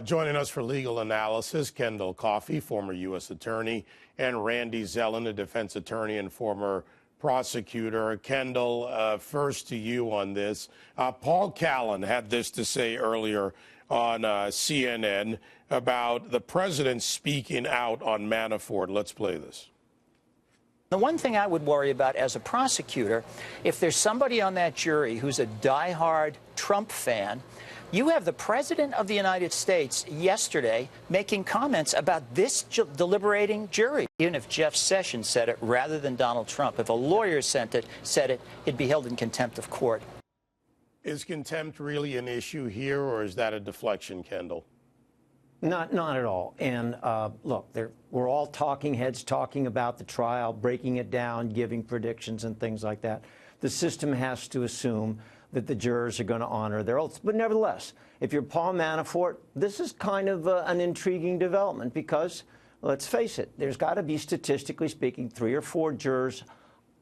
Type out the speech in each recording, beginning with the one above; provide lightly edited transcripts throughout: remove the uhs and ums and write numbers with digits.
Joining us for legal analysis, Kendall Coffey, former U.S. attorney, and Randy Zellin, a defense attorney and former prosecutor. Kendall, first to you on this. Paul Callan had this to say earlier on CNN about the president speaking out on Manafort. Let's play this. The one thing I would worry about as a prosecutor, if there's somebody on that jury who's a diehard Trump fan, you have the President of the United States yesterday making comments about this deliberating jury. Even if Jeff Sessions said it rather than Donald Trump, if a lawyer said it, it'd be held in contempt of court. Is contempt really an issue here, or is that a deflection, Kendall? Not at all. And look, we're all talking heads talking about the trial, breaking it down, giving predictions and things like that. The system has to assume that the jurors are going to honor their oaths. But nevertheless, if you're Paul Manafort, this is kind of an intriguing development because, let's face it, there's got to be, statistically speaking, 3 or 4 jurors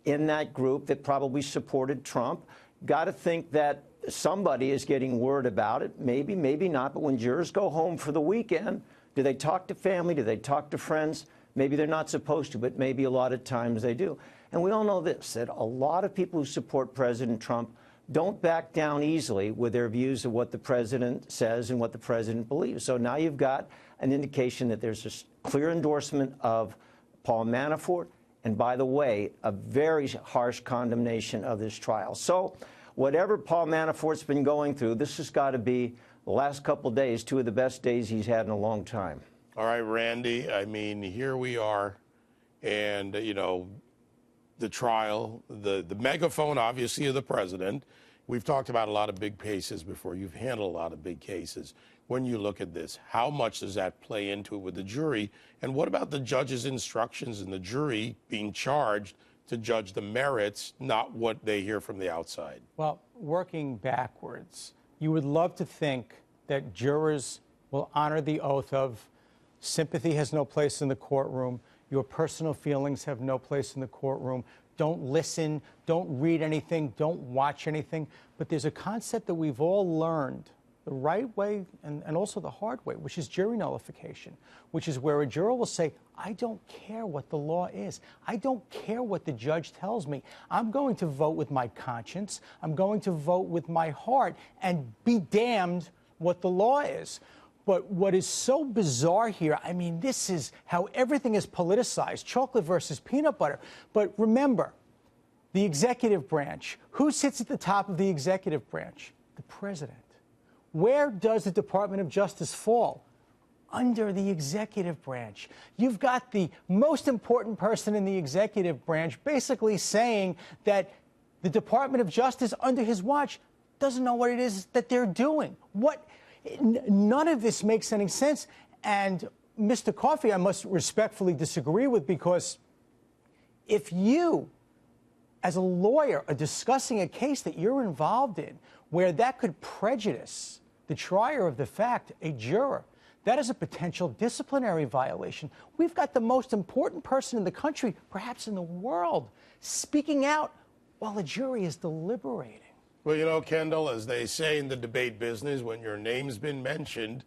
in that group that probably supported Trump. Got to think that somebody is getting word about it. Maybe, maybe not. But when jurors go home for the weekend, do they talk to family? Do they talk to friends? Maybe they're not supposed to, but maybe a lot of times they do. And we all know this, that a lot of people who support President Trump don't back down easily with their views of what the president says and what the president believes. So now you've got an indication that there's a clear endorsement of Paul Manafort, and by the way, a very harsh condemnation of this trial. So whatever Paul Manafort's been going through, this has got to be, the last couple of days, 2 of the best days he's had in a long time. All right, Randy, I mean, here we are, and, you know, the trial, the megaphone, obviously, of the president. We've talked about a lot of big cases before. You've handled a lot of big cases. When you look at this, how much does that play into it with the jury? And what about the judge's instructions and the jury being charged to judge the merits, not what they hear from the outside? Well, working backwards, you would love to think that jurors will honor the oath of sympathy has no place in the courtroom. Your personal feelings have no place in the courtroom. Don't listen, don't read anything, don't watch anything. But there's a concept that we've all learned the right way and also the hard way, which is jury nullification, which is where a juror will say, I don't care what the law is. I don't care what the judge tells me. I'm going to vote with my conscience. I'm going to vote with my heart and be damned what the law is. But what is so bizarre here, I mean, this is how everything is politicized, chocolate versus peanut butter. But remember, the executive branch, who sits at the top of the executive branch? The president. Where does the Department of Justice fall? Under the executive branch. You've got the most important person in the executive branch basically saying that the Department of Justice, under his watch, doesn't know what it is that they're doing. None of this makes any sense. And Mr. Coffey, I must respectfully disagree with, because if you, as a lawyer, are discussing a case that you're involved in where that could prejudice the trier of the fact, a juror, that is a potential disciplinary violation. We've got the most important person in the country, perhaps in the world, speaking out while the jury is deliberating. Well, you know, Kendall, as they say in the debate business, when your name's been mentioned,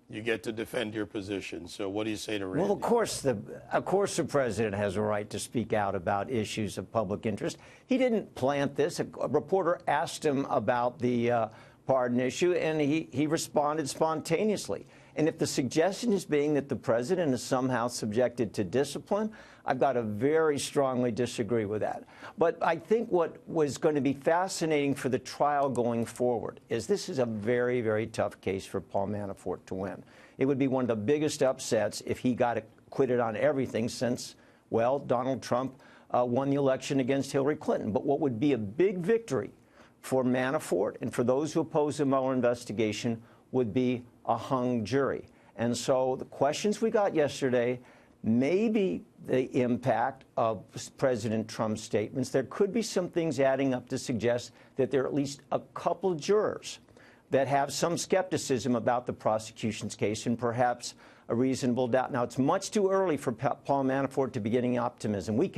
you get to defend your position. So what do you say to Randy? Well, of course the president has a right to speak out about issues of public interest. He didn't plant this. A reporter asked him about the pardon issue, and he responded spontaneously. And if the suggestion is being that the president is somehow subjected to discipline, I've got to very strongly disagree with that. But I think what was going to be fascinating for the trial going forward is this is a very, very tough case for Paul Manafort to win. It would be one of the biggest upsets if he got acquitted on everything since, well, Donald Trump won the election against Hillary Clinton. But what would be a big victory for Manafort and for those who oppose the Mueller investigation would be a hung jury. And so the questions we got yesterday, maybe the impact of President Trump's statements, there could be some things adding up to suggest that there are at least a couple jurors that have some skepticism about the prosecution's case and perhaps a reasonable doubt. Now, it's much too early for Paul Manafort to be getting optimism. We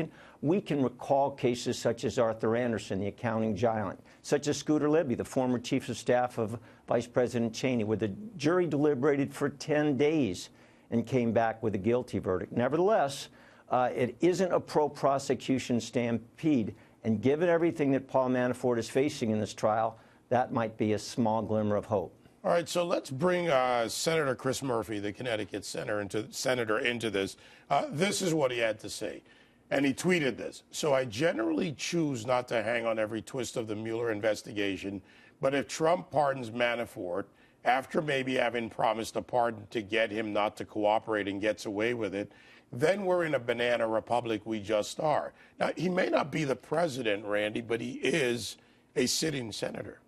can recall cases such as Arthur Anderson, the accounting giant, such as Scooter Libby, the former chief of staff of Vice President Cheney, where the jury deliberated for 10 days and came back with a guilty verdict. Nevertheless, it isn't a pro-prosecution stampede, and given everything that Paul Manafort is facing in this trial, that might be a small glimmer of hope. All right, so let's bring Senator Chris Murphy, the Connecticut senator, into this. This is what he had to say, and he tweeted this. So I generally choose not to hang on every twist of the Mueller investigation, but if Trump pardons Manafort, after maybe having promised a pardon to get him not to cooperate and gets away with it, then we're in a banana republic we just are. Now, he may not be the president, Randy, but he is a sitting senator.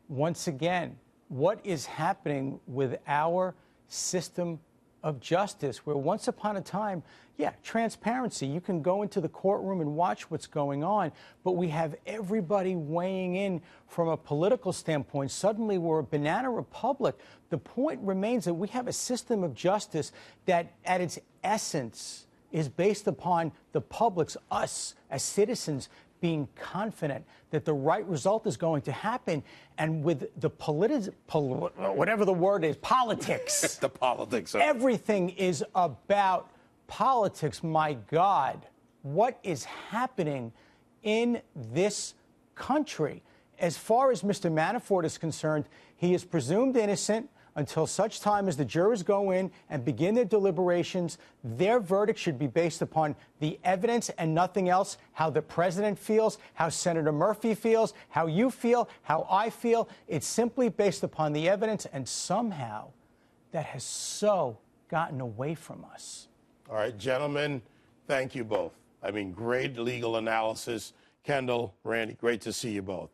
Once again, what is happening with our system of justice, where once upon a time, yeah, transparency, you can go into the courtroom and watch what's going on, but we have everybody weighing in from a political standpoint. Suddenly we're a banana republic. The point remains that we have a system of justice that at its essence is based upon the public's, us as citizens, being confident that the right result is going to happen. And with the whatever the word is, politics. The politics. Everything is about politics. My God, what is happening in this country? As far as Mr. Manafort is concerned, he is presumed innocent until such time as the jurors go in and begin their deliberations. Their verdict should be based upon the evidence and nothing else. How the president feels, how Senator Murphy feels, how you feel, how I feel. It's simply based upon the evidence, and somehow that has so gotten away from us. All right, gentlemen, thank you both. I mean, great legal analysis. Kendall, Randy, great to see you both.